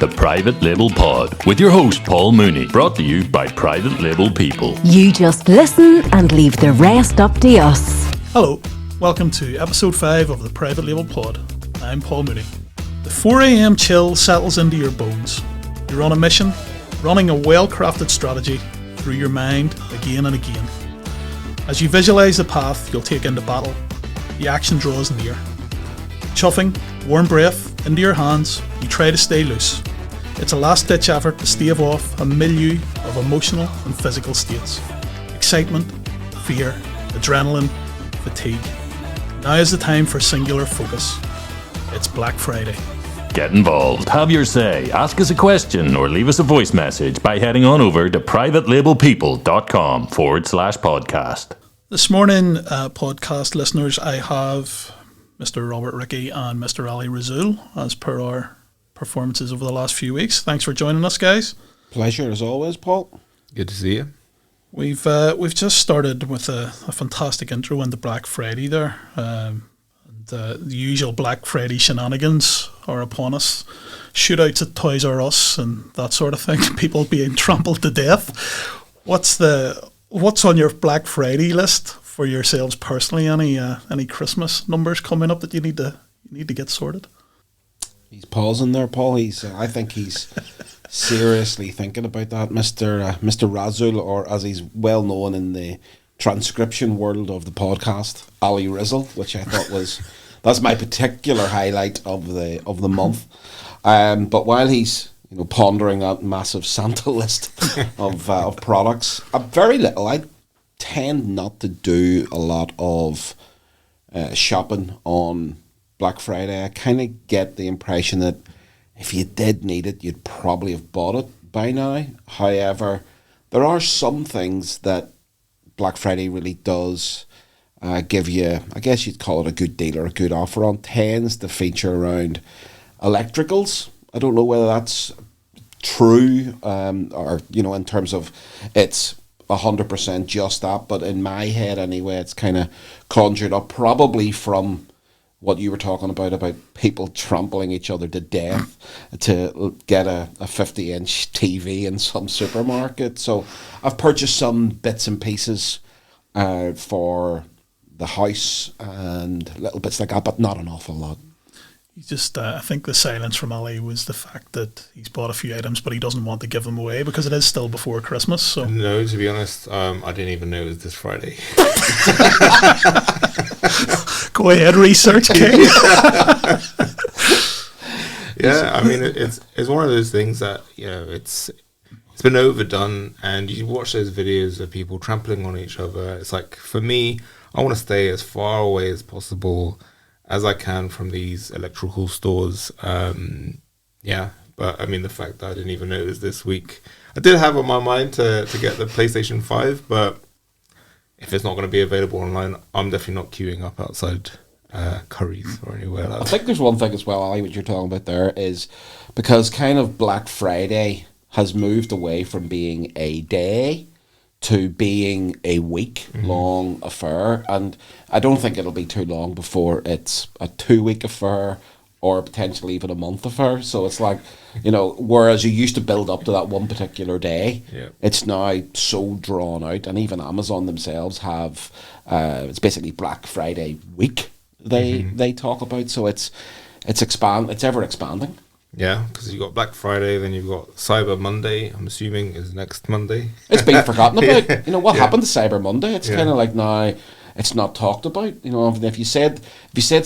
The Private Label Pod, with your host Paul Mooney, brought to you by Private Label People. You just listen and leave the rest up to us. Hello, welcome to episode 5 of the Private Label Pod. I'm Paul Mooney. The 4 a.m. chill settles into your bones. You're on a mission, running a well-crafted strategy through your mind again and again. As you visualise the path you'll take into battle, the action draws near. Chuffing, warm breath into your hands, you try to stay loose. It's a last-ditch effort to stave off a milieu of emotional and physical states. Excitement, fear, adrenaline, fatigue. Now is the time for singular focus. It's Black Friday. Get involved, have your say, ask us a question, or leave us a voice message by heading on over to privatelabelpeople.com/podcast. This morning, podcast listeners, I have Mr. Robert Rickey and Mr. Ali Razul, as per our performances over the last few weeks. Thanks for joining us, guys. Pleasure as always, Paul. Good to see you. We've just started with a fantastic intro into Black Friday there. The usual Black Friday shenanigans are upon us. Shootouts at Toys R Us and that sort of thing. People being trampled to death. What's on your Black Friday list for yourselves personally? Any Christmas numbers coming up that you need to get sorted? He's pausing there, Paul. I think he's seriously thinking about that, Mr. Razul, or as he's well known in the transcription world of the podcast, Ali Rizzle, which I thought that's my particular highlight of the month. But while he's pondering that massive Santa list of products, very little. I tend not to do a lot of shopping on Black Friday. I kind of get the impression that if you did need it, you'd probably have bought it by now. However, there are some things that Black Friday really does give you, I guess you'd call it a good deal or a good offer on, tends to feature around electricals. I don't know whether that's true or, in terms of it's 100% just that, but in my head anyway, it's kind of conjured up probably from what you were talking about people trampling each other to death to get a 50-inch TV in some supermarket. So I've purchased some bits and pieces for the house and little bits like that, but not an awful lot. He just, I think the silence from Ali was the fact that he's bought a few items, but he doesn't want to give them away because it is still before Christmas. So no, to be honest, I didn't even know it was this Friday. Go ahead, research, King. Yeah, I mean, it's one of those things that it's been overdone, and you watch those videos of people trampling on each other. It's like, for me, I want to stay as far away as possible as I can from these electrical stores. But I mean, the fact that I didn't even know it was this week. I did have on my mind to get the PlayStation 5, but if it's not going to be available online, I'm definitely not queuing up outside Curry's or anywhere like that. I think there's one thing as well, Ali, what you're talking about there is because kind of Black Friday has moved away from being a day to being a week-long affair, and I don't think it'll be too long before it's a 2-week affair or potentially even a month affair. So it's like, whereas you used to build up to that one particular day, it's now so drawn out, and even Amazon themselves have, it's basically Black Friday week they talk about, so it's ever expanding. Yeah, because you've got Black Friday, then you've got Cyber Monday, I'm assuming is next Monday. It's been forgotten about. What happened to Cyber Monday? It's kind of like now it's not talked about. If you said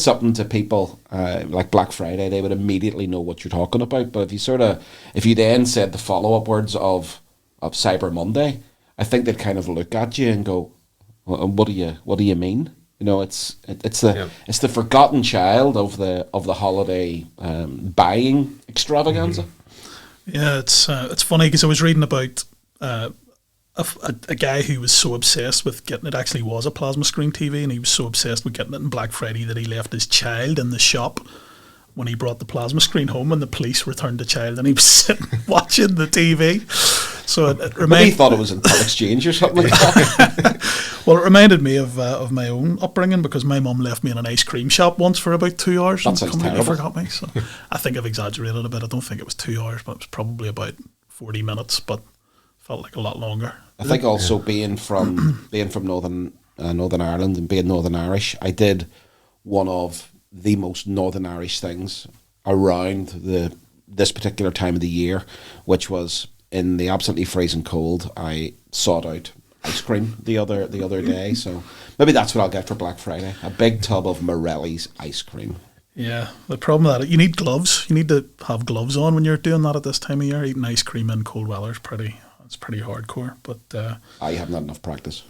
something to people like Black Friday, they would immediately know what you're talking about. But if you then said the follow-up words of Cyber Monday, I think they'd kind of look at you and go, well, what do you mean? It's the forgotten child of the holiday buying extravaganza. Yeah, it's funny because I was reading about a guy who was so obsessed with getting it. Actually, was a plasma screen TV, and he was so obsessed with getting it on Black Friday that he left his child in the shop when he brought the plasma screen home, and the police returned the child, and he was sitting watching the TV. So it Maybe he thought it was in part exchange or something like that. Well, it reminded me of my own upbringing because my mum left me in an ice cream shop once for about 2 hours That and sounds completely terrible. forgot me. So I think I've exaggerated a bit. I don't think it was 2 hours, but it was probably about 40 minutes, but felt like a lot longer. I think also being from Northern Ireland and being Northern Irish, I did one of the most Northern Irish things around this particular time of the year, which was in the absolutely freezing cold. I sought out ice cream the other day, so maybe that's what I'll get for Black Friday: a big tub of Morelli's ice cream. Yeah, the problem that you need gloves. You need to have gloves on when you're doing that at this time of year. Eating ice cream in cold weather is pretty hardcore. But I haven't had enough practice.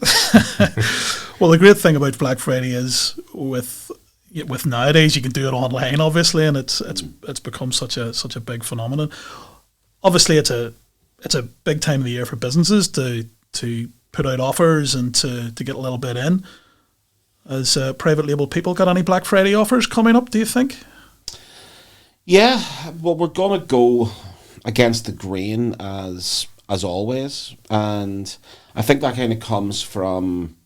well, the great thing about Black Friday is with nowadays you can do it online, obviously, and it's become such a big phenomenon. Obviously, it's a big time of the year for businesses to put out offers and to get a little bit in. As private label people, got any Black Friday offers coming up, do you think? Yeah, well, we're gonna go against the grain as always, and I think that kind of comes from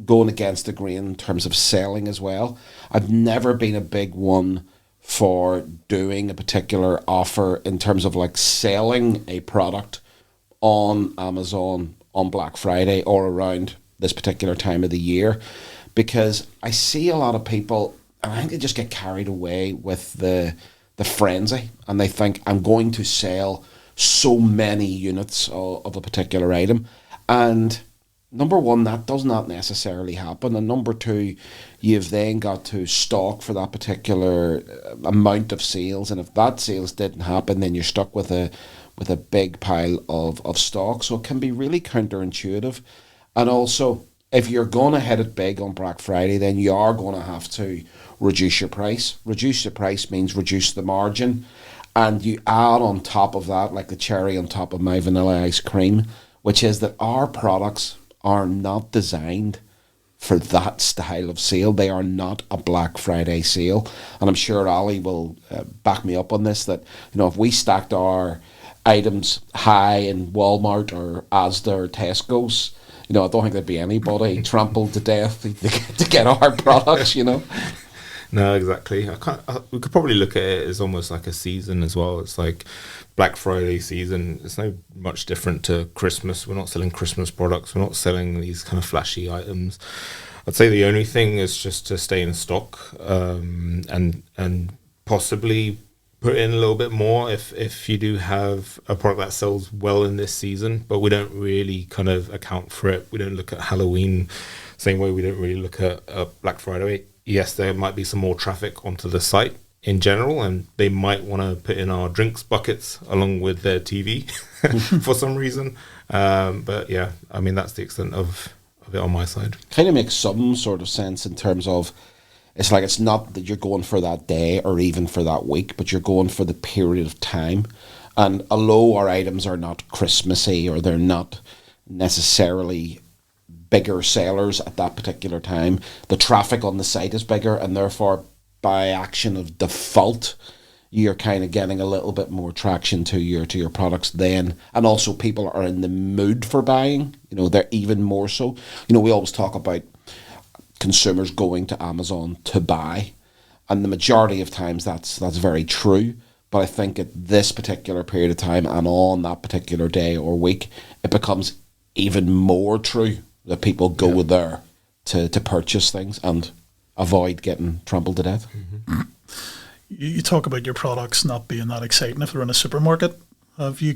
going against the grain in terms of selling as well. I've never been a big one for doing a particular offer in terms of like selling a product on Amazon on Black Friday or around this particular time of the year, because I see a lot of people, and I think they just get carried away with the frenzy, and they think I'm going to sell so many units of a particular item, and number one, that does not necessarily happen, and number two, you've then got to stock for that particular amount of sales, and if that sales didn't happen, then you're stuck with a big pile of stock. So it can be really counterintuitive. And also, if you're going to hit it big on Black Friday, then you are going to have to reduce your price. Reduce the price means reduce the margin, and you add on top of that, like the cherry on top of my vanilla ice cream, which is that our products are not designed for that style of sale. They are not a Black Friday sale, and I'm sure Ali will back me up on this, that if we stacked our items high in Walmart or Asda or Tesco's, I don't think there'd be anybody trampled to death to get our products. No, exactly. We could probably look at it as almost like a season as well. It's like Black Friday season. It's no much different to Christmas. We're not selling Christmas products. We're not selling these kind of flashy items. I'd say the only thing is just to stay in stock, and possibly put in a little bit more if you do have a product that sells well in this season, but we don't really kind of account for it. We don't look at Halloween same way we don't really look at Black Friday. Yes, there might be some more traffic onto the site in general, and they might want to put in our drinks buckets along with their TV for some reason. But yeah, I mean, that's the extent of it on my side. Kind of makes some sort of sense in terms of, it's like it's not that you're going for that day or even for that week, but you're going for the period of time. And although our items are not Christmassy or they're not necessarily bigger sellers at that particular time, the traffic on the site is bigger, and therefore by action of default you're kind of getting a little bit more traction to your products then, and also people are in the mood for buying. They're even more so. We always talk about consumers going to Amazon to buy, and the majority of times that's very true. But I think at this particular period of time and on that particular day or week, it becomes even more true that people go there to purchase things and avoid getting trampled to death. Mm-hmm. You talk about your products not being that exciting if they're in a supermarket. Have you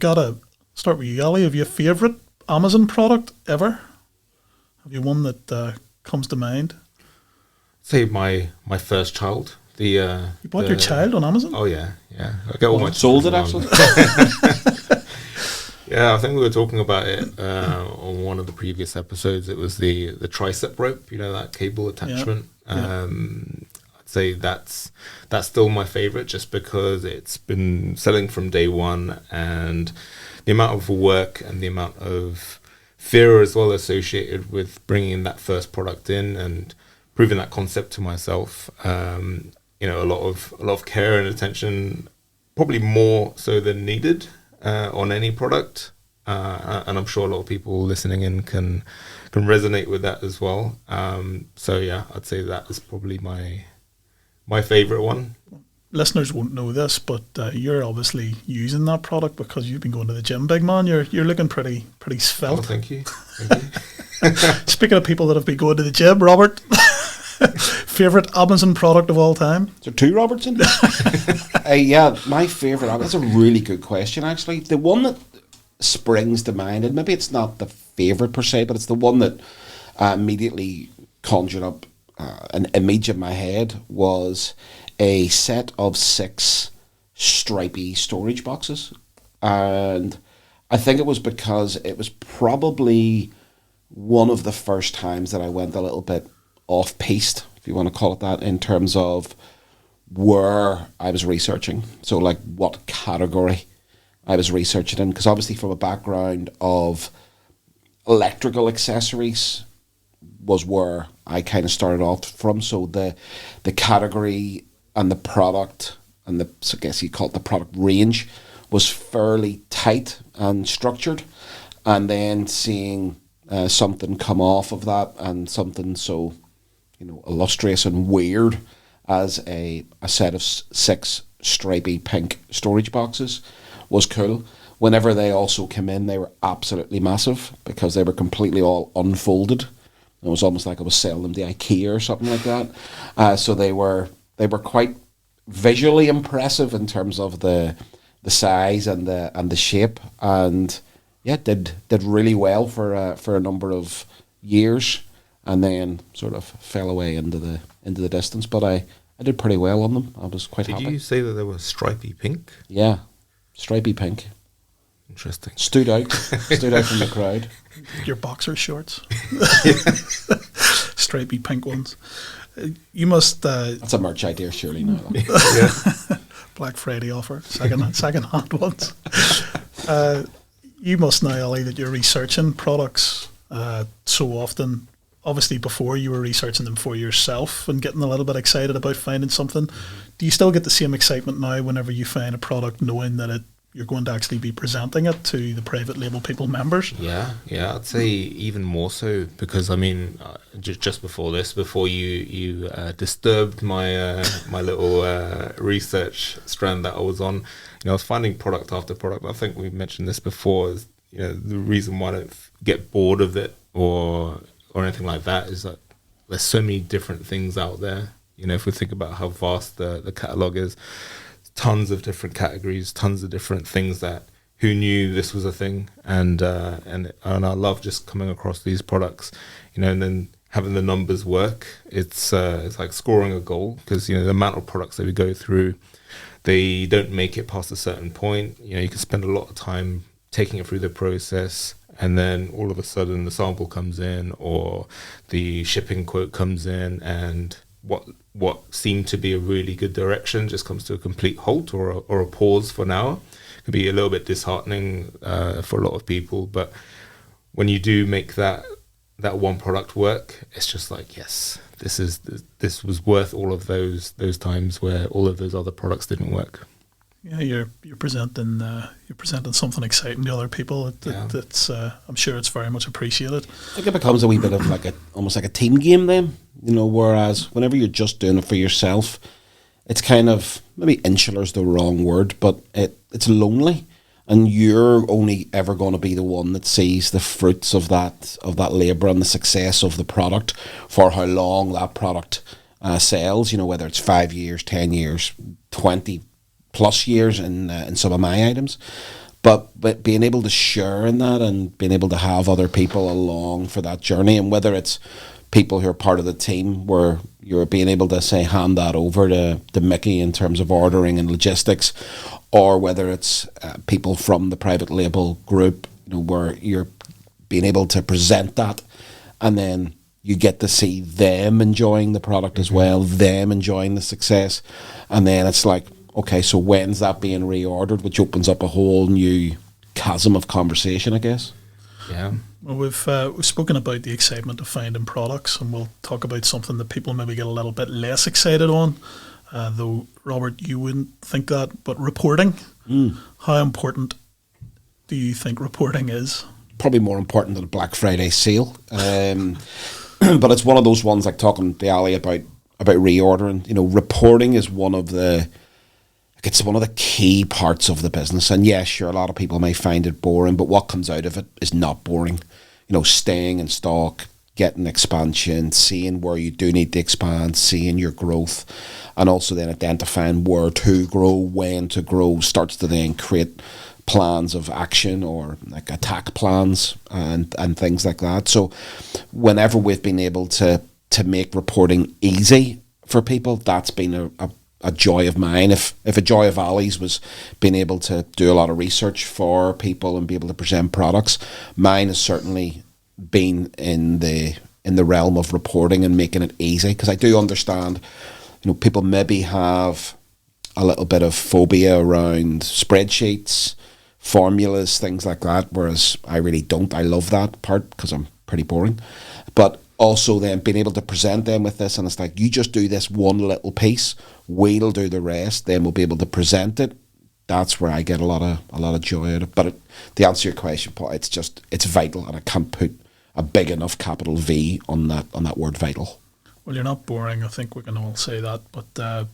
start with you, Ali? Have you a favourite Amazon product ever? Have you one that comes to mind? Say my first child. You bought your child on Amazon? Oh yeah. I get all my sold it children actually. Yeah, I think we were talking about it on one of the previous episodes. It was the tricep rope, that cable attachment. Yeah. I'd say that's still my favorite, just because it's been selling from day one, and the amount of work and the amount of fear as well associated with bringing that first product in and proving that concept to myself. A lot of care and attention, probably more so than needed on any product. and I'm sure a lot of people listening in can resonate with that as well. So yeah, I'd say that is probably my favorite one. Listeners won't know this, but you're obviously using that product because you've been going to the gym, big man. You're looking pretty Oh, svelte. thank you. Thank you. Speaking of people that have been going to the gym, Robert, favorite Amazon product of all time? Is there two Robertson? Yeah, my favourite. That's a really good question, actually. The one that springs to mind, and maybe it's not the favourite per se, but it's the one that immediately conjured up an image in my head, was a set of 6 stripy storage boxes. And I think it was because it was probably one of the first times that I went a little bit off-piste, if you want to call it that, in terms of where I was researching. So, like, what category I was researching in. Because obviously from a background of electrical accessories was where I kind of started off from. So the category and the product, and so I guess you call it the product range, was fairly tight and structured. And then seeing something come off of that, and something so, illustrious and weird as a set of 6 stripy pink storage boxes was cool. Whenever they also came in, they were absolutely massive because they were completely all unfolded. It was almost like I was selling them to IKEA or something like that. So they were quite visually impressive in terms of the size and the shape, and yeah, did really well for a number of years, and then sort of fell away into the distance. But I did pretty well on them. I was quite happy. Did you say that they were stripy pink? Yeah, stripy pink. Interesting. Stood out from the crowd. Your boxer shorts. Stripy pink ones. You must... That's a merch idea, surely now. Yeah. Black Friday offer, second-hand ones. You must know, Ollie, that you're researching products so often. Obviously, before you were researching them for yourself and getting a little bit excited about finding something. Do you still get the same excitement now whenever you find a product, knowing that you're going to actually be presenting it to the private label people members? Yeah, I'd say even more so, because I mean, just before you disturbed my my little research strand that I was on, I was finding product after product. I think we mentioned this before. Is the reason why I don't get bored of it or anything like that is that there's so many different things out there. If we think about how vast the catalog is. Tons of different categories, tons of different things that who knew this was a thing, and I love just coming across these products, and then having the numbers work. It's like scoring a goal, because the amount of products that we go through, they don't make it past a certain point. You can spend a lot of time taking it through the process, and then all of a sudden the sample comes in or the shipping quote comes in, and what seemed to be a really good direction just comes to a complete halt or a pause for now. It can be a little bit disheartening for a lot of people, but when you do make that one product work, it's just like, yes, this was worth all of those times where all of those other products didn't work. Yeah, you're presenting something exciting to other people. It's I'm sure it's very much appreciated. I think it becomes a wee bit of almost like a team game then, whereas whenever you're just doing it for yourself, it's kind of, maybe insular is the wrong word, but it's lonely, and you're only ever going to be the one that sees the fruits of that labour and the success of the product for how long that product sells, whether it's 5 years, 10 years, 20 plus years in some of my items. But being able to share in that and being able to have other people along for that journey, and whether it's people who are part of the team where you're being able to say hand that over to Mickey in terms of ordering and logistics, or whether it's people from the private label group, where you're being able to present that, and then you get to see them enjoying the product as well, them enjoying the success, and then it's like, okay, so when's that being reordered, which opens up a whole new chasm of conversation, I guess. Yeah. Well, we've spoken about the excitement of finding products, and we'll talk about something that people maybe get a little bit less excited on, though, Robert, you wouldn't think that, but reporting. How important do you think reporting is? Probably more important than a Black Friday sale. But it's one of those ones, like talking to Ali about reordering. Reporting is one of the key parts of the business. And yes, sure, a lot of people may find it boring, but what comes out of it is not boring. Staying in stock, getting expansion, seeing where you do need to expand, seeing your growth, and also then identifying where to grow, when to grow, starts to then create plans of action or like attack plans and things like that. So whenever we've been able to make reporting easy for people, that's been a joy of mine. If a joy of Ali's was being able to do a lot of research for people and be able to present products, mine has certainly been in the realm of reporting and making it easy, because I do understand people maybe have a little bit of phobia around spreadsheets, formulas, things like that, whereas I really don't. I love that part because I'm pretty boring. But also then being able to present them with this, and it's like, you just do this one little piece, we'll do the rest, then we'll be able to present it. That's where I get a lot of joy out of it. But to answer your question, Paul, it's vital, and I can't put a big enough capital V on that word vital. Well, you're not boring. I think we can all say that. But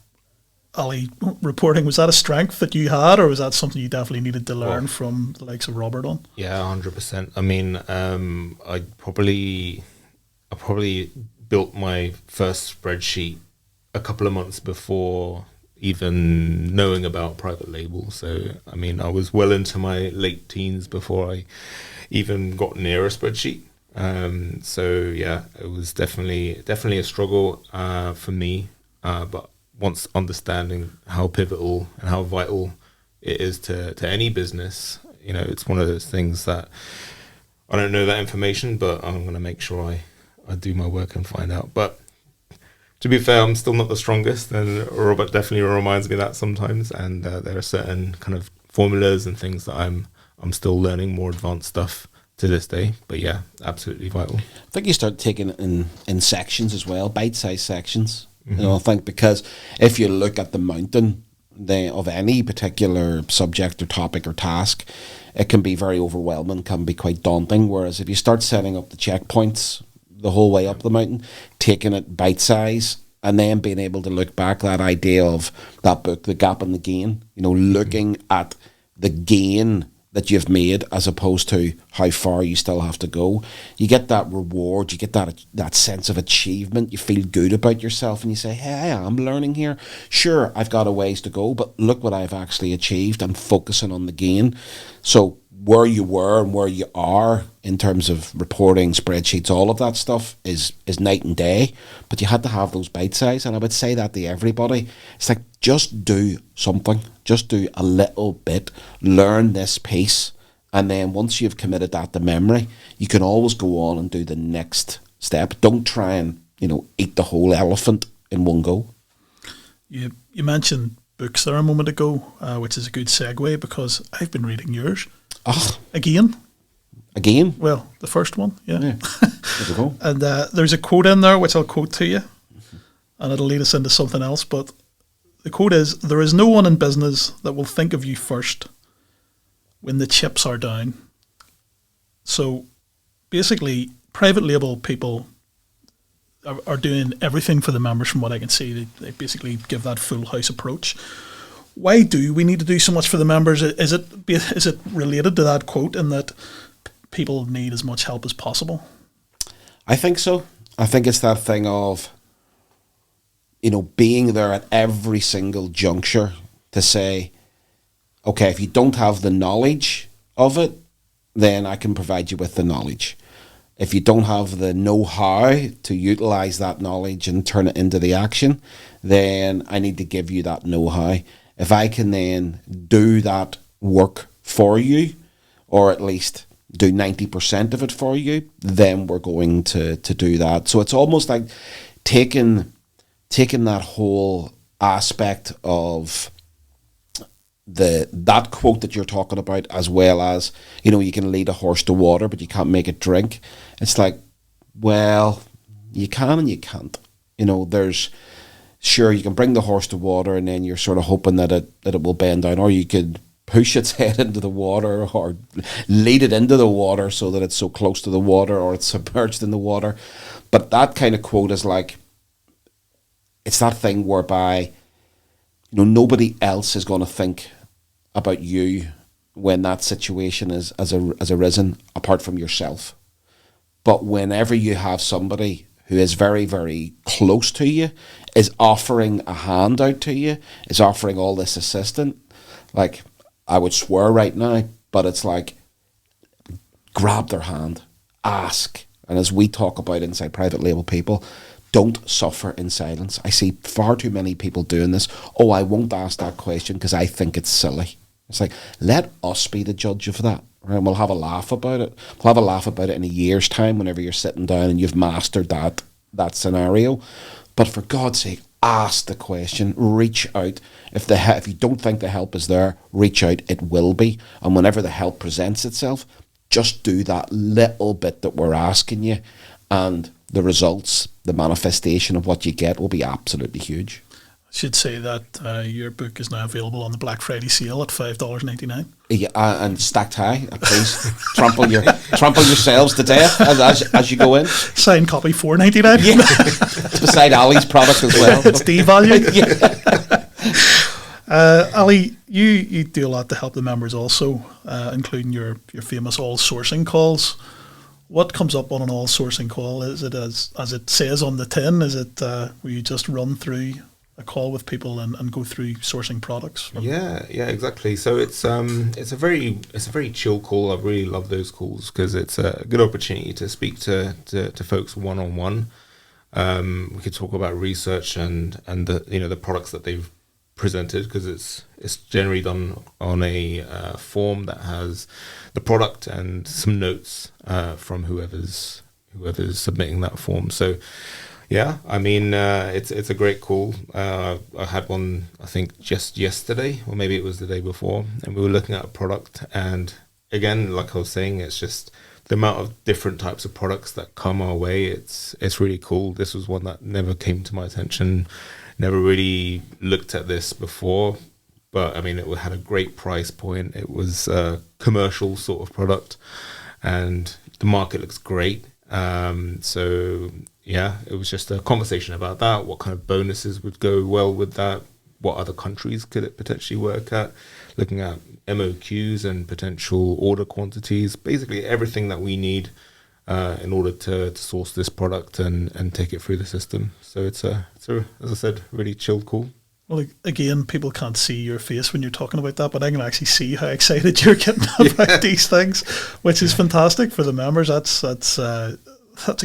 Ali, reporting, was that a strength that you had, or was that something you definitely needed to learn from the likes of Robert on? Yeah, 100%. I mean, I probably built my first spreadsheet a couple of months before even knowing about private label. So, I mean, I was well into my late teens before I even got near a spreadsheet. So yeah, it was definitely a struggle for me. But once understanding how pivotal and how vital it is to any business, it's one of those things that I don't know that information, but I'm going to make sure I do my work and find out. But to be fair, I'm still not the strongest, and Robert definitely reminds me of that sometimes. And there are certain kind of formulas and things that I'm still learning, more advanced stuff to this day. But yeah, absolutely vital. I think you start taking it in sections as well, bite-sized sections. I think, because if you look at the mountain of any particular subject or topic or task, it can be very overwhelming, can be quite daunting. Whereas if you start setting up the checkpoints the whole way up the mountain, taking it bite-size, and then being able to look back, that idea of that book, The Gap and the Gain, looking at the gain that you've made as opposed to how far you still have to go. You get that reward, you get that sense of achievement, you feel good about yourself, and you say, hey, I'm learning here. Sure, I've got a ways to go, but look what I've actually achieved. I'm focusing on the gain. So where you were and where you are in terms of reporting, spreadsheets, all of that stuff is night and day. But you had to have those bite size, and I would say that to everybody. It's like, just do something, just do a little bit, learn this piece, and then once you've committed that to memory, you can always go on and do the next step. Don't try and eat the whole elephant in one go. You mentioned books there a moment ago, which is a good segue, because I've been reading yours. Again? Well, the first one, yeah. There we go. And there's a quote in there which I'll quote to you, and it'll lead us into something else. But the quote is, "There is no one in business that will think of you first when the chips are down." So basically, private label people are doing everything for the members, from what I can see. They basically give that full house approach. Why do we need to do so much for the members? Is it related to that quote, in that people need as much help as possible? I think so. I think it's that thing of, being there at every single juncture to say, okay, if you don't have the knowledge of it, then I can provide you with the knowledge. If you don't have the know-how to utilize that knowledge and turn it into the action, then I need to give you that know-how. If I can then do that work for you, or at least do 90% of it for you, then we're going to do that. So it's almost like taking that whole aspect of that quote that you're talking about, as well as, you can lead a horse to water, but you can't make it drink. It's like, well, you can and you can't. Sure, you can bring the horse to water, and then you're sort of hoping that it will bend down, or you could push its head into the water or lead it into the water so that it's so close to the water or it's submerged in the water. But that kind of quote is like, it's that thing whereby, nobody else is going to think about you when that situation has arisen apart from yourself. But whenever you have somebody who is very, very close to you, is offering a hand out to you, is offering all this assistance, like, I would swear right now, but it's like, grab their hand, ask. And as we talk about inside Private Label people, don't suffer in silence. I see far too many people doing this. Oh, I won't ask that question because I think it's silly. It's like, let us be the judge of that. Right? We'll have a laugh about it. We'll have a laugh about it in a year's time whenever you're sitting down and you've mastered that scenario. But for God's sake, ask the question, reach out. If you don't think the help is there, reach out, it will be. And whenever the help presents itself, just do that little bit that we're asking you, and the results, the manifestation of what you get will be absolutely huge. I should say that your book is now available on the Black Friday sale at $5.99. Yeah, and stacked high. Please trample yourselves to death as you go in. Signed copy $4.99. Yeah, it's beside Ali's product as well. It's devalued. Yeah. Ali, you do a lot to help the members also, including your famous all sourcing calls. What comes up on an all sourcing call? Is it as it says on the tin? Is it where you just run through a call with people and go through sourcing products? Yeah, exactly. So it's a very chill call. I really love those calls because it's a good opportunity to speak to folks one on one. We could talk about research and the products that they've presented, because it's generally done on a form that has the product and some notes from whoever's submitting that form. So yeah, I mean, it's a great call. I had one, I think, just yesterday, or maybe it was the day before, and we were looking at a product, and again, like I was saying, it's just the amount of different types of products that come our way. It's really cool. This was one that never came to my attention. Never really looked at this before, but I mean, it had a great price point. It was a commercial sort of product, and the market looks great. So yeah, it was just a conversation about that. What kind of bonuses would go well with that? What other countries could it potentially work at? Looking at MOQs and potential order quantities, basically everything that we need in order to source this product and take it through the system. So it's a, as I said, really chill call. Well, again, people can't see your face when you're talking about that, but I can actually see how excited you're getting about these things, which is fantastic for the members. That's a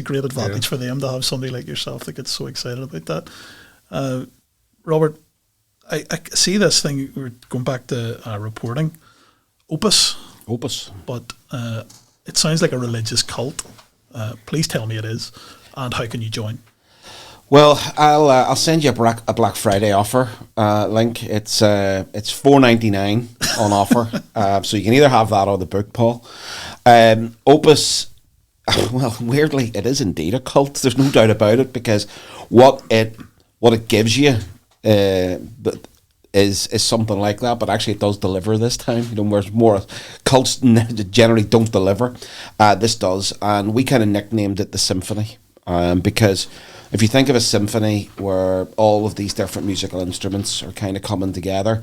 great advantage for them to have somebody like yourself that gets so excited about that. Robert, I see this thing. We're going back to reporting. Opus, but it sounds like a religious cult. Please tell me it is, and how can you join? Well, I'll send you a Black Friday offer link. It's $4.99 on offer, so you can either have that or the book, Paul. Opus, well, weirdly, it is indeed a cult. There's no doubt about it, because what it gives you is something like that, but actually it does deliver this time. Whereas more cults generally don't deliver, this does, and we kind of nicknamed it the symphony, because if you think of a symphony where all of these different musical instruments are kind of coming together,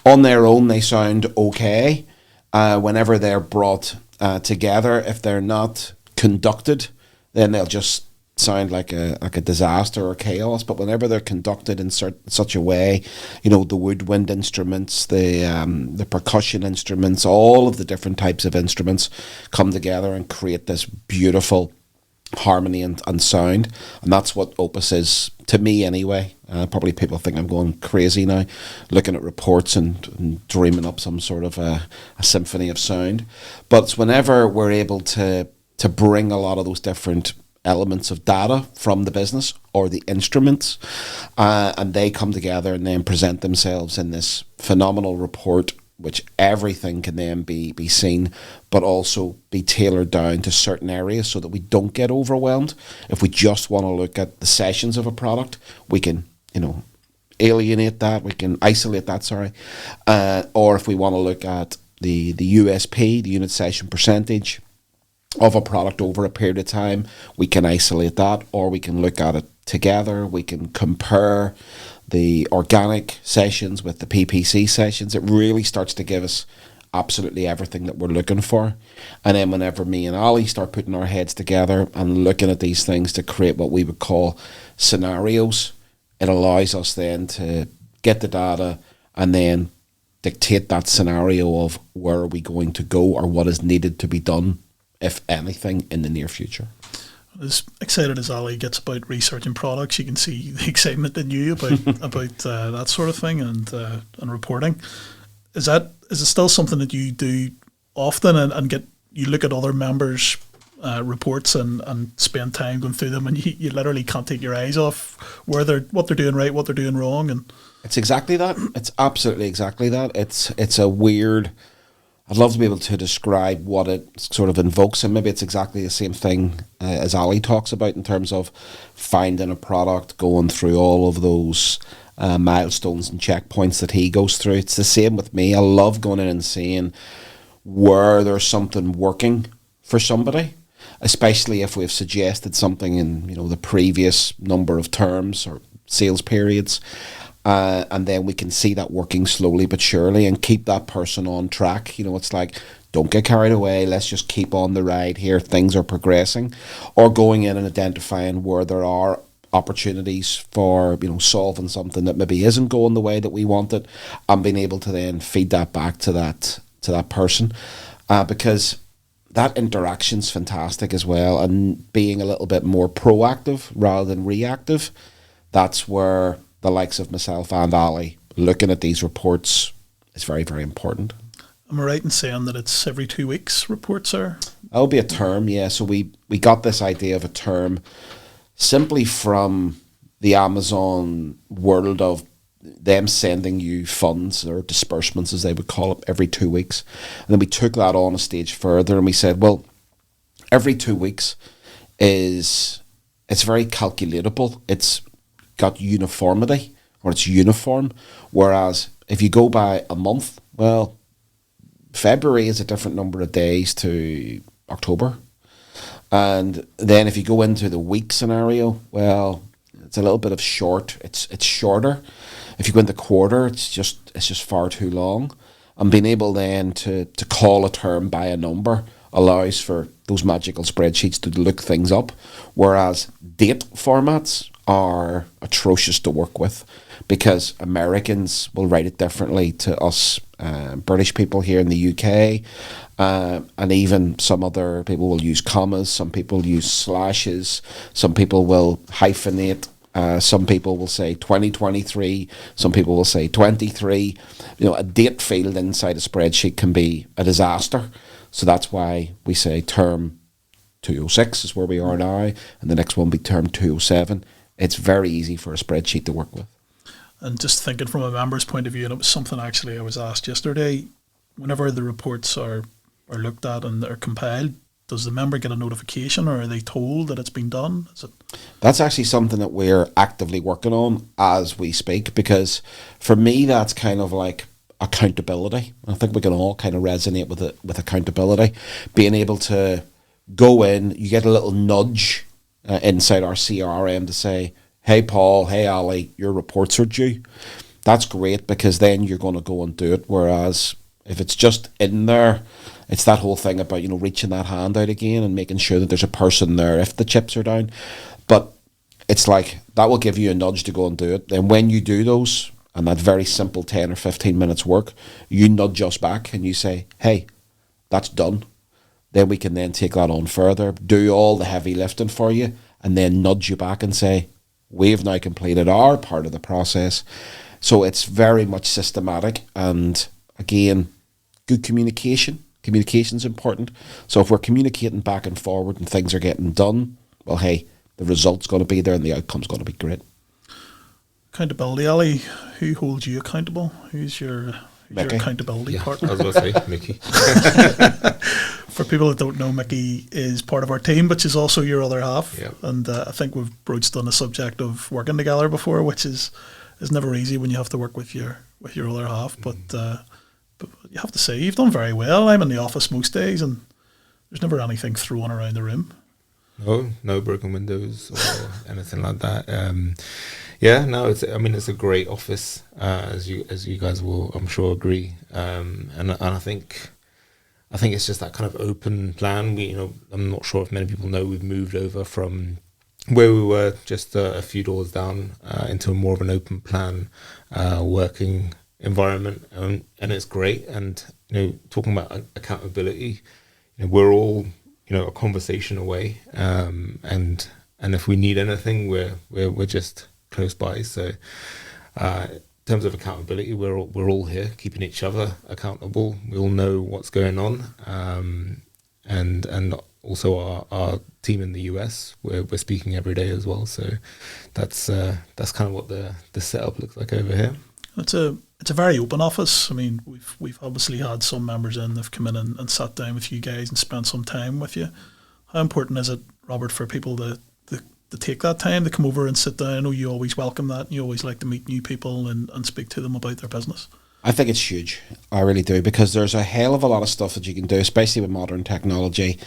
on their own they sound okay. Whenever they're brought together, if they're not conducted, then they'll just sound like a disaster or chaos. But whenever they're conducted in such a way, the woodwind instruments, the percussion instruments, all of the different types of instruments come together and create this beautiful harmony and sound. And that's what Opus is to me anyway. Probably people think I'm going crazy now looking at reports and dreaming up some sort of a symphony of sound. But it's whenever we're able to bring a lot of those different elements of data from the business or the instruments, and they come together and then present themselves in this phenomenal report, which everything can then be seen, but also be tailored down to certain areas so that we don't get overwhelmed. If we just want to look at the sessions of a product, we can, alienate that, we can isolate that, or if we want to look at the USP, the unit session percentage of a product over a period of time, we can isolate that, or we can look at it together. We can compare the organic sessions with the PPC sessions. It really starts to give us absolutely everything that we're looking for. And then whenever me and Ali start putting our heads together and looking at these things to create what we would call scenarios, it allows us then to get the data and then dictate that scenario of where are we going to go or what is needed to be done, if anything, in the near future. As excited as Ali gets about researching products, you can see the excitement in you about that sort of thing and reporting. Is it still something that you do often and get you look at other members' reports and spend time going through them, and you literally can't take your eyes off what they're doing right, what they're doing wrong? And it's exactly that. It's absolutely exactly that. It's a weird. I'd love to be able to describe what it sort of invokes, and maybe it's exactly the same thing as Ali talks about in terms of finding a product, going through all of those milestones and checkpoints that he goes through. It's the same with me. I love going in and seeing where there's something working for somebody, especially if we've suggested something in the previous number of terms or sales periods. And then we can see that working slowly but surely and keep that person on track. It's like, don't get carried away. Let's just keep on the ride here. Things are progressing. Or going in and identifying where there are opportunities for, solving something that maybe isn't going the way that we want it, and being able to then feed that back to that person. Because that interaction's fantastic as well. And being a little bit more proactive rather than reactive, that's where the likes of myself and Ali looking at these reports is very, very important. Am I right in saying that it's every 2 weeks reports are? That'll be a term, yeah. So we got this idea of a term simply from the Amazon world of them sending you funds or disbursements, as they would call it, every 2 weeks. And then we took that on a stage further and we said, well, every 2 weeks it's very calculatable. It's got uniformity, or it's uniform, whereas if you go by a month, well, February is a different number of days to October, and then if you go into the week scenario, well, it's a little bit of short. It's shorter. If you go into quarter, it's just far too long. And being able then to call a term by a number allows for those magical spreadsheets to look things up, whereas date formats are atrocious to work with because Americans will write it differently to us British people here in the UK, and even some other people will use commas, some people use slashes, some people will hyphenate, some people will say 2023, some people will say 23. A date field inside a spreadsheet can be a disaster. So that's why we say term 206 is where we are now, and the next one will be term 207. It's very easy for a spreadsheet to work with. And just thinking from a member's point of view, and it was something actually I was asked yesterday, whenever the reports are looked at and they're compiled, does the member get a notification, or are they told that it's been done? That's actually something that we're actively working on as we speak, because for me that's kind of like accountability. I think we can all kind of resonate with it, with accountability. Being able to go in, you get a little nudge inside our CRM to say, hey Paul, hey Ali, your reports are due. That's great, because then you're going to go and do it. Whereas if it's just in there, it's that whole thing about reaching that hand out again and making sure that there's a person there if the chips are down. But it's like that will give you a nudge to go and do it. Then when you do those, and that very simple 10 or 15 minutes work, you nudge us back and you say, hey, that's done. Then we can then take that on further, do all the heavy lifting for you, and then nudge you back and say, we've now completed our part of the process. So it's very much systematic, and again, good communication. Communication's important. So if we're communicating back and forward and things are getting done, well, hey, the result's going to be there and the outcome's going to be great. Accountability, Ali, who holds you accountable? Who's your accountability partner? I was going to say Mickey. For people that don't know, Mickey is part of our team, but she's also your other half. Yeah. And I think we've broached on the subject of working together before, which is is never easy when you have to work with your other half. But you have to say you've done very well. I'm in the office most days, and there's never anything thrown around the room. No broken windows or anything like that. It's a great office, as you guys will, I'm sure, agree. And I think it's just that kind of open plan. I'm not sure if many people know we've moved over from where we were just a few doors down into more of an open plan working environment, and it's great. And talking about accountability, we're all a conversation away, and if we need anything, we're just close by. So in terms of accountability, we're all here keeping each other accountable. We all know what's going on, and also our team in the US, we're speaking every day as well. So that's kind of what the setup looks like over here. It's a very open office. I mean, we've obviously had some members in that've come in and sat down with you guys and spent some time with you. How important is it, Robert, for people to take that time to come over and sit down? I know you always welcome that. You always like to meet new people and speak to them about their business. I think it's huge. I really do, because there's a hell of a lot of stuff that you can do, especially with modern technology.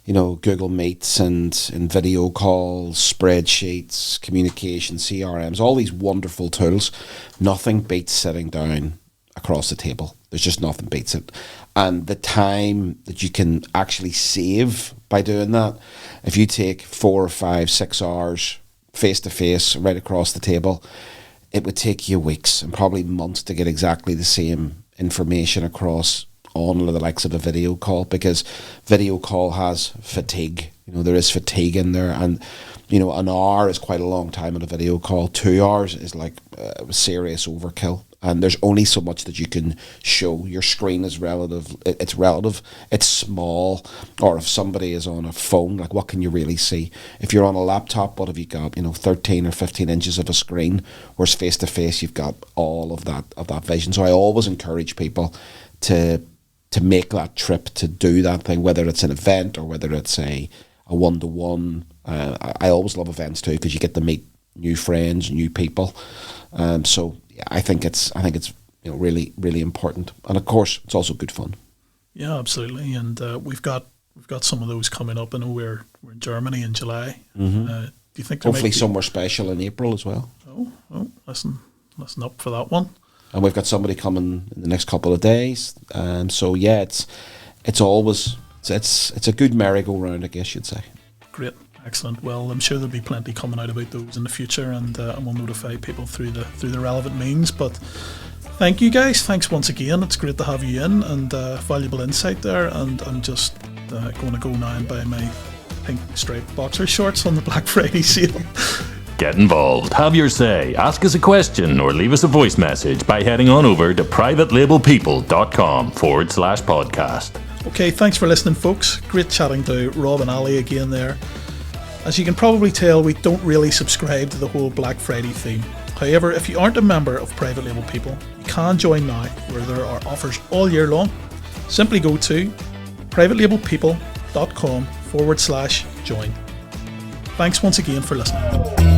Google Meets and video calls, spreadsheets, communication, CRMs, all these wonderful tools. Nothing beats sitting down across the table. There's just nothing beats it. And the time that you can actually save by doing that, if you take 4 or 5, 6 hours face to face right across the table, it would take you weeks and probably months to get exactly the same information across on the likes of a video call, because video call has fatigue. There is fatigue in there, and an hour is quite a long time on a video call. 2 hours is like serious overkill, and there's only so much that you can show. Your screen is relative. It's small. Or if somebody is on a phone, like, what can you really see? If you're on a laptop, what have you got? 13 or 15 inches of a screen, whereas face to face you've got all of that vision. So I always encourage people to make that trip, to do that thing, whether it's an event or whether it's a one-to-one. I always love events too, because you get to meet new friends, new people. So yeah, I think it's really, really important, and of course it's also good fun. Yeah, absolutely. And we've got some of those coming up. I know we're in Germany in July. Mm-hmm. Do you think there hopefully somewhere special in April as well? Oh, listen up for that one. And we've got somebody coming in the next couple of days. So yeah, it's always a good merry-go-round, I guess you'd say. Great, excellent. Well, I'm sure there'll be plenty coming out about those in the future, and we'll notify people through the relevant means. But thank you guys. Thanks once again. It's great to have you in, and valuable insight there. And I'm just going to go now and buy my pink striped boxer shorts on the Black Friday sale. Get involved, have your say, ask us a question, or leave us a voice message by heading on over to privatelabelpeople.com/podcast. Okay, thanks for listening, folks. Great chatting to Rob and Ali again there. As you can probably tell, we don't really subscribe to the whole Black Friday theme. However, if you aren't a member of Private Label People, you can join now, where there are offers all year long. Simply go to privatelabelpeople.com/join. Thanks once again for listening.